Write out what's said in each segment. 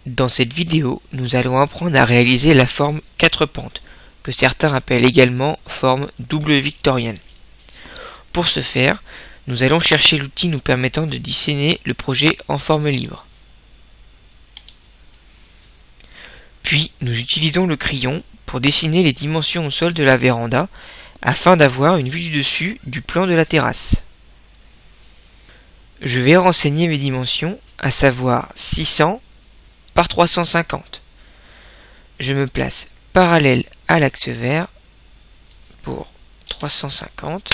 Dans cette vidéo, nous allons apprendre à réaliser la forme 4 pentes, que certains appellent également forme double victorienne. Pour ce faire, nous allons chercher l'outil nous permettant de dessiner le projet en forme libre. Puis, nous utilisons le crayon pour dessiner les dimensions au sol de la véranda afin d'avoir une vue du dessus du plan de la terrasse. Je vais renseigner mes dimensions, à savoir 600 par 350. Je me place parallèle à l'axe vert pour 350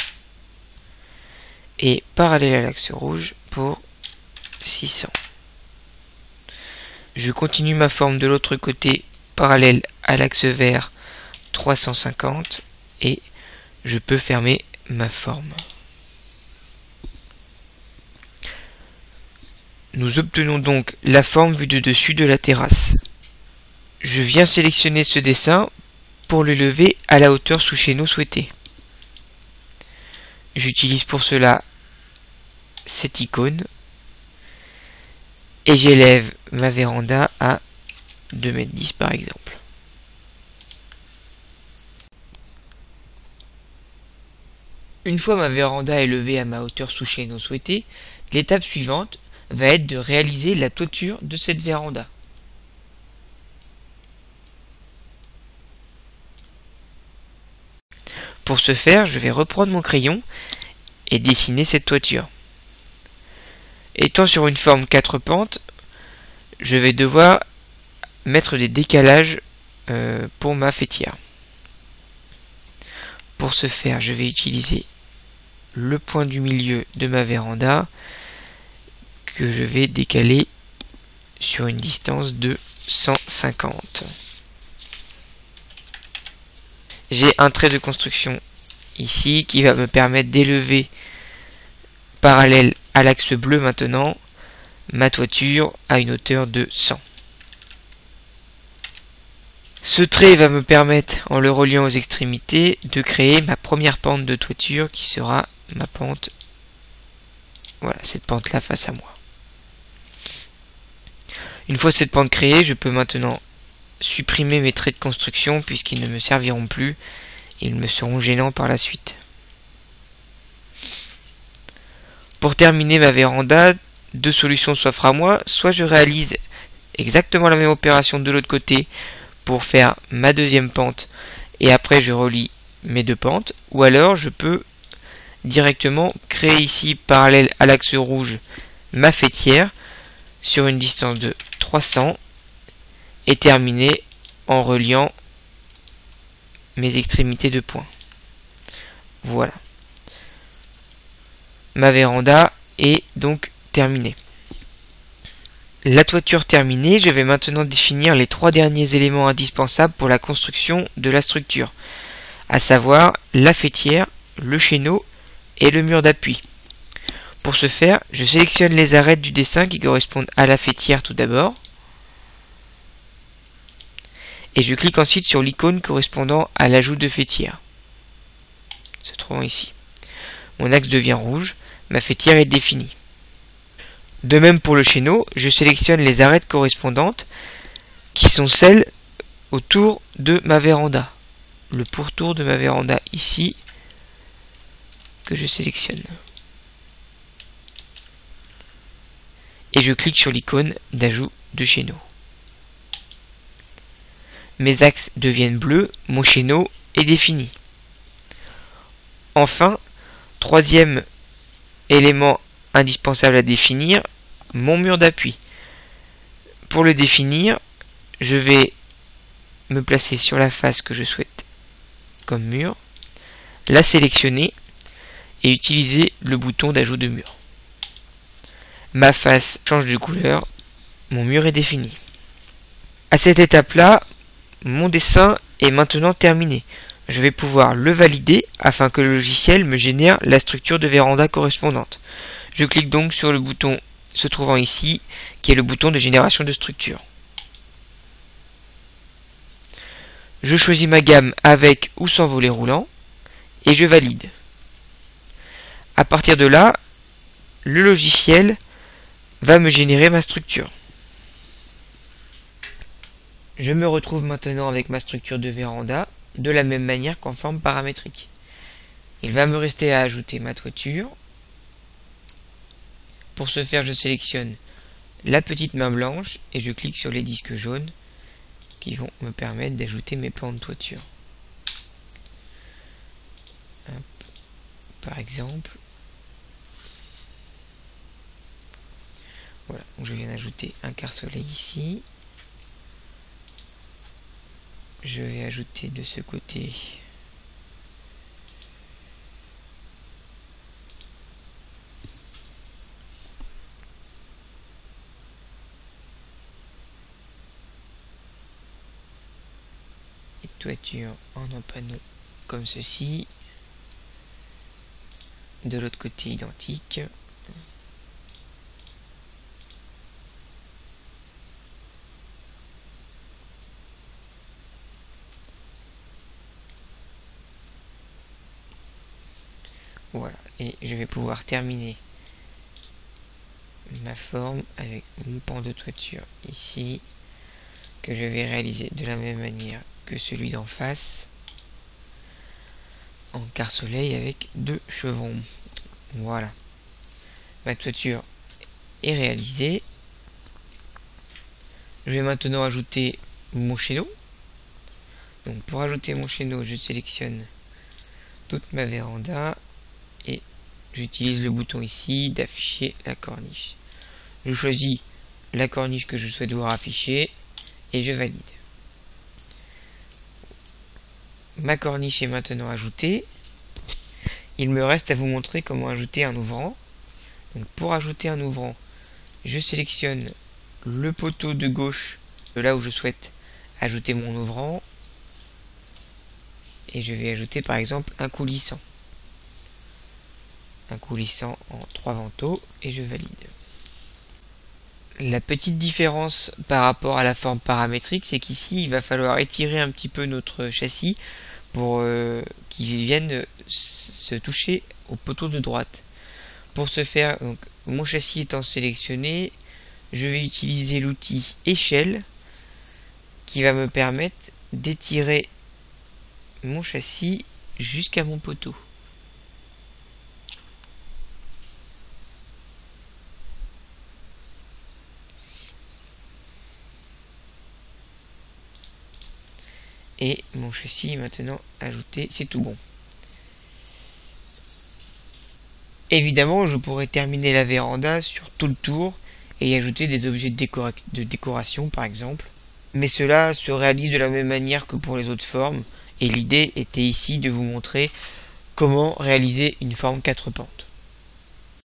et parallèle à l'axe rouge pour 600. Je continue ma forme de l'autre côté parallèle à l'axe vert 350 et je peux fermer ma forme. Nous obtenons donc la forme vue de dessus de la terrasse. Je viens sélectionner ce dessin pour le lever à la hauteur sous chéneau souhaitée. J'utilise pour cela cette icône et j'élève ma véranda à 2,10 m par exemple. Une fois ma véranda élevée à ma hauteur sous chéneau souhaitée, l'étape suivante va être de réaliser la toiture de cette véranda. Pour ce faire, je vais reprendre mon crayon et dessiner cette toiture. Étant sur une forme 4 pentes, je vais devoir mettre des décalages pour ma faîtière. Pour ce faire, je vais utiliser le point du milieu de ma véranda que je vais décaler sur une distance de 150. J'ai un trait de construction ici qui va me permettre d'élever parallèle à l'axe bleu maintenant ma toiture à une hauteur de 100. Ce trait va me permettre, en le reliant aux extrémités, de créer ma première pente de toiture qui sera ma pente, voilà, cette pente là face à moi. Une fois cette pente créée, je peux maintenant supprimer mes traits de construction puisqu'ils ne me serviront plus et ils me seront gênants par la suite. Pour terminer ma véranda, deux solutions s'offrent à moi. Soit je réalise exactement la même opération de l'autre côté pour faire ma deuxième pente et après je relie mes deux pentes, ou alors je peux directement créer ici parallèle à l'axe rouge ma faîtière sur une distance de 300 et terminer en reliant mes extrémités de points. Voilà. Ma véranda est donc terminée. La toiture terminée, je vais maintenant définir les 3 derniers éléments indispensables pour la construction de la structure, à savoir la faîtière, le chéneau et le mur d'appui. Pour ce faire, je sélectionne les arêtes du dessin qui correspondent à la faîtière tout d'abord, et je clique ensuite sur l'icône correspondant à l'ajout de faîtière, se trouvant ici. Mon axe devient rouge, ma faîtière est définie. De même pour le chéneau, je sélectionne les arêtes correspondantes qui sont celles autour de ma véranda. Le pourtour de ma véranda ici que je sélectionne. Et je clique sur l'icône d'ajout de chéneau. Mes axes deviennent bleus, mon chéneau est défini. Enfin, troisième élément indispensable à définir, mon mur d'appui. Pour le définir, je vais me placer sur la face que je souhaite comme mur, la sélectionner et utiliser le bouton d'ajout de mur. Ma face change de couleur, mon mur est défini. À cette étape-là, mon dessin est maintenant terminé. Je vais pouvoir le valider afin que le logiciel me génère la structure de véranda correspondante. Je clique donc sur le bouton se trouvant ici, qui est le bouton de génération de structure. Je choisis ma gamme avec ou sans volet roulant et je valide. À partir de là, le logiciel va me générer ma structure. Je me retrouve maintenant avec ma structure de véranda, de la même manière qu'en forme paramétrique. Il va me rester à ajouter ma toiture. Pour ce faire, je sélectionne la petite main blanche et je clique sur les disques jaunes qui vont me permettre d'ajouter mes plans de toiture. Hop. Par exemple, voilà, donc je viens d'ajouter un quart soleil ici. Je vais ajouter de ce côté une toiture en un panneau comme ceci. De l'autre côté identique. Voilà, et je vais pouvoir terminer ma forme avec mon pan de toiture ici, que je vais réaliser de la même manière que celui d'en face, en quart soleil avec 2 chevrons. Voilà, ma toiture est réalisée. Je vais maintenant ajouter mon chéneau. Donc pour ajouter mon chéneau, je sélectionne toute ma véranda et j'utilise le bouton ici d'afficher la corniche. Je choisis la corniche que je souhaite voir afficher et je valide. Ma corniche est maintenant ajoutée. Il me reste à vous montrer comment ajouter un ouvrant. Donc pour ajouter un ouvrant, je sélectionne le poteau de gauche de là où je souhaite ajouter mon ouvrant et je vais ajouter par exemple un coulissant. Un coulissant en 3 vantaux et je valide. La petite différence par rapport à la forme paramétrique, c'est qu'ici il va falloir étirer un petit peu notre châssis pour qu'il vienne se toucher au poteau de droite. Pour ce faire, donc, mon châssis étant sélectionné, je vais utiliser l'outil échelle qui va me permettre d'étirer mon châssis jusqu'à mon poteau. Et mon châssis est maintenant ajouté, c'est tout bon. Évidemment, je pourrais terminer la véranda sur tout le tour et y ajouter des objets de décoration par exemple. Mais cela se réalise de la même manière que pour les autres formes, et l'idée était ici de vous montrer comment réaliser une forme 4 pentes.